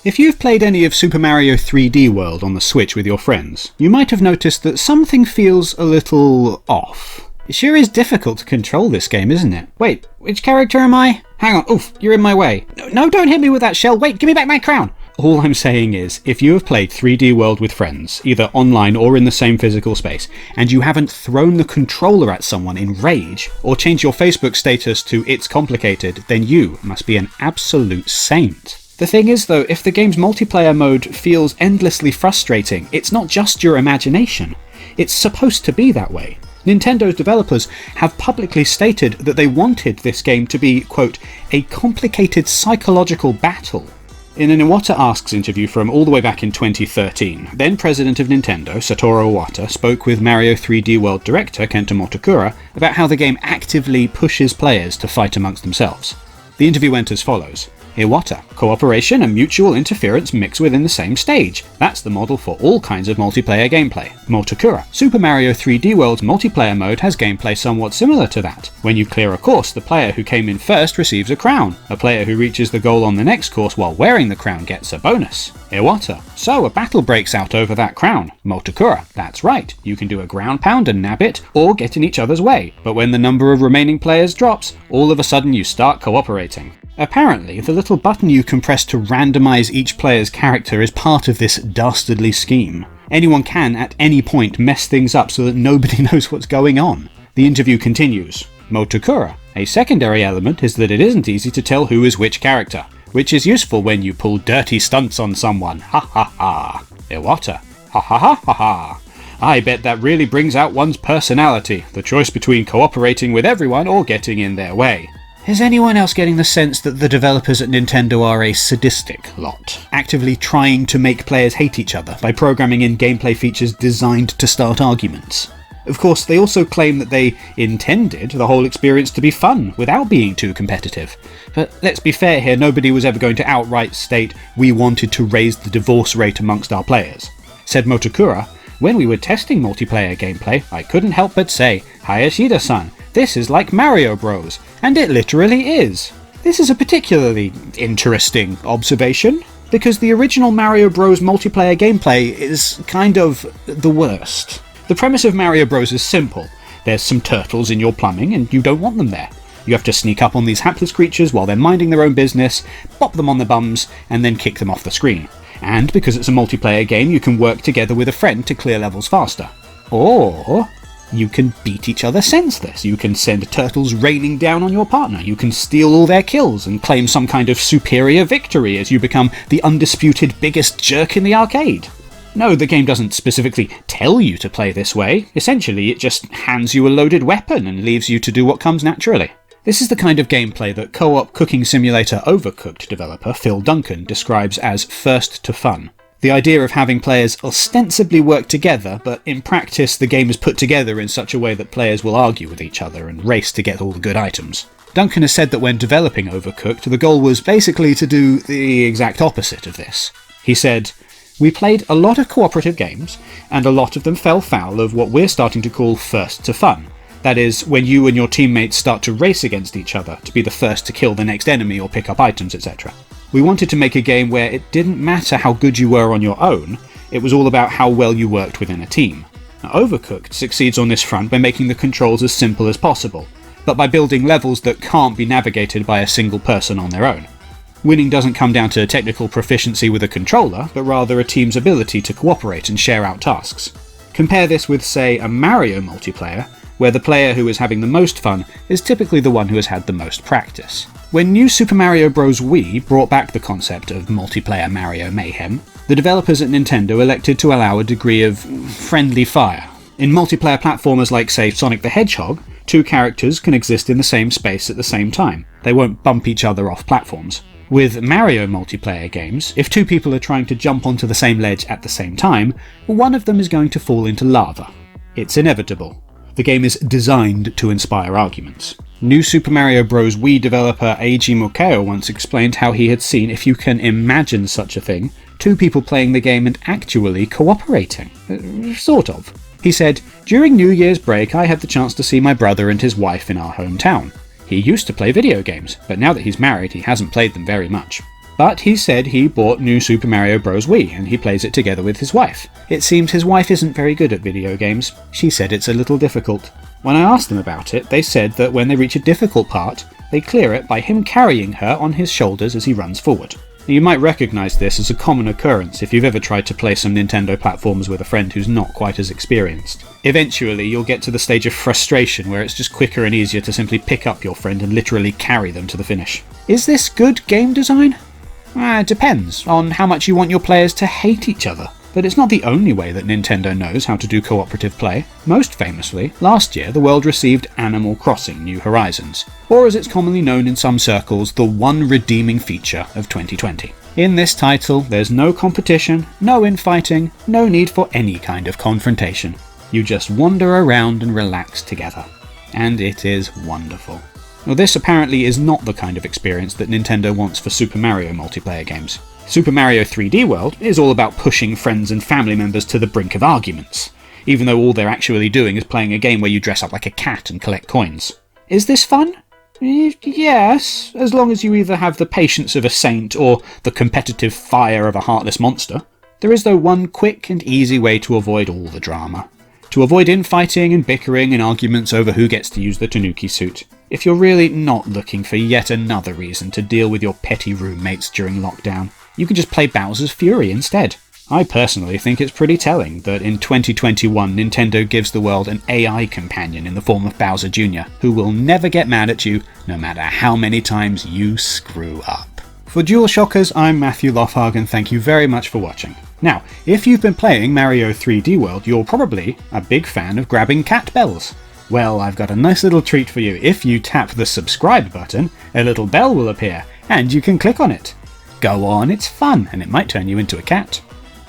If you've played any of Super Mario 3D World on the Switch with your friends, you might have noticed that something feels a little off. It sure is difficult to control this game, isn't it? Wait, which character am I? Hang on, oof, you're in my way. No, don't hit me with that shell, wait, give me back my crown! All I'm saying is, if you have played 3D World with friends, either online or in the same physical space, and you haven't thrown the controller at someone in rage, or changed your Facebook status to "It's complicated," then you must be an absolute saint. The thing is though, if the game's multiplayer mode feels endlessly frustrating, it's not just your imagination. It's supposed to be that way. Nintendo's developers have publicly stated that they wanted this game to be, quote, a complicated psychological battle. In an Iwata Asks interview from all the way back in 2013, then president of Nintendo, Satoru Iwata, spoke with Mario 3D World director Kenta Motakura about how the game actively pushes players to fight amongst themselves. The interview went as follows. Iwata, cooperation and mutual interference mix within the same stage. That's the model for all kinds of multiplayer gameplay. Motakura, Super Mario 3D World's multiplayer mode has gameplay somewhat similar to that. When you clear a course, the player who came in first receives a crown. A player who reaches the goal on the next course while wearing the crown gets a bonus. Iwata, so a battle breaks out over that crown. Motakura, that's right, you can do a ground pound and nab it, or get in each other's way. But when the number of remaining players drops, all of a sudden you start cooperating. Apparently, the little button you can press to randomize each player's character is part of this dastardly scheme. Anyone can, at any point, mess things up so that nobody knows what's going on. The interview continues. Motakura, a secondary element is that it isn't easy to tell who is which character, which is useful when you pull dirty stunts on someone. Ha ha ha. Iwata. Ha ha ha ha ha. I bet that really brings out one's personality, the choice between cooperating with everyone or getting in their way. Is anyone else getting the sense that the developers at Nintendo are a sadistic lot, actively trying to make players hate each other by programming in gameplay features designed to start arguments? Of course, they also claim that they intended the whole experience to be fun without being too competitive. But let's be fair here, nobody was ever going to outright state we wanted to raise the divorce rate amongst our players. Said Motakura, when we were testing multiplayer gameplay, I couldn't help but say, Hayashida-san, this is like Mario Bros. And it literally is. This is a particularly interesting observation, because the original Mario Bros. Multiplayer gameplay is kind of the worst. The premise of Mario Bros. Is simple. There's some turtles in your plumbing and you don't want them there. You have to sneak up on these hapless creatures while they're minding their own business, bop them on the bums, and then kick them off the screen. And because it's a multiplayer game, you can work together with a friend to clear levels faster. Or you can beat each other senseless. You can send turtles raining down on your partner. You can steal all their kills and claim some kind of superior victory as you become the undisputed biggest jerk in the arcade. No, the game doesn't specifically tell you to play this way. Essentially, it just hands you a loaded weapon and leaves you to do what comes naturally. This is the kind of gameplay that co-op cooking simulator Overcooked developer Phil Duncan describes as first to fun. The idea of having players ostensibly work together, but in practice the game is put together in such a way that players will argue with each other and race to get all the good items. Duncan has said that when developing Overcooked, the goal was basically to do the exact opposite of this. He said, we played a lot of cooperative games, and a lot of them fell foul of what we're starting to call first to fun. That is, when you and your teammates start to race against each other to be the first to kill the next enemy or pick up items, etc. We wanted to make a game where it didn't matter how good you were on your own, it was all about how well you worked within a team. Now, Overcooked succeeds on this front by making the controls as simple as possible, but by building levels that can't be navigated by a single person on their own. Winning doesn't come down to technical proficiency with a controller, but rather a team's ability to cooperate and share out tasks. Compare this with, say, a Mario multiplayer, where the player who is having the most fun is typically the one who has had the most practice. When New Super Mario Bros. Wii brought back the concept of multiplayer Mario mayhem, the developers at Nintendo elected to allow a degree of friendly fire. In multiplayer platformers like, say, Sonic the Hedgehog, two characters can exist in the same space at the same time. They won't bump each other off platforms. With Mario multiplayer games, if two people are trying to jump onto the same ledge at the same time, one of them is going to fall into lava. It's inevitable. The game is designed to inspire arguments. New Super Mario Bros. Wii developer Eiji Mukeo once explained how he had seen, if you can imagine such a thing, two people playing the game and actually cooperating. Sort of. He said, during New Year's break I had the chance to see my brother and his wife in our hometown. He used to play video games, but now that he's married he hasn't played them very much. But he said he bought New Super Mario Bros. Wii and he plays it together with his wife. It seems his wife isn't very good at video games. She said it's a little difficult. When I asked them about it, they said that when they reach a difficult part, they clear it by him carrying her on his shoulders as he runs forward. You might recognise this as a common occurrence if you've ever tried to play some Nintendo platforms with a friend who's not quite as experienced. Eventually, you'll get to the stage of frustration where it's just quicker and easier to simply pick up your friend and literally carry them to the finish. Is this good game design? It depends on how much you want your players to hate each other. But it's not the only way that Nintendo knows how to do cooperative play. Most famously, last year the world received Animal Crossing: New Horizons, or as it's commonly known in some circles, the one redeeming feature of 2020. In this title, there's no competition, no infighting, no need for any kind of confrontation. You just wander around and relax together. And it is wonderful. Now, this apparently is not the kind of experience that Nintendo wants for Super Mario multiplayer games. Super Mario 3D World is all about pushing friends and family members to the brink of arguments, even though all they're actually doing is playing a game where you dress up like a cat and collect coins. Is this fun? Yes, as long as you either have the patience of a saint or the competitive fire of a heartless monster. There is though one quick and easy way to avoid all the drama. To avoid infighting and bickering and arguments over who gets to use the Tanuki suit. If you're really not looking for yet another reason to deal with your petty roommates during lockdown, you can just play Bowser's Fury instead. I personally think it's pretty telling that in 2021 Nintendo gives the world an AI companion in the form of Bowser Jr., who will never get mad at you no matter how many times you screw up. For DualShockers, I'm Matthew Lofhagen, thank you very much for watching. Now, if you've been playing Mario 3D World, you're probably a big fan of grabbing cat bells. Well, I've got a nice little treat for you. If you tap the subscribe button, a little bell will appear, and you can click on it. Go on, it's fun, and it might turn you into a cat.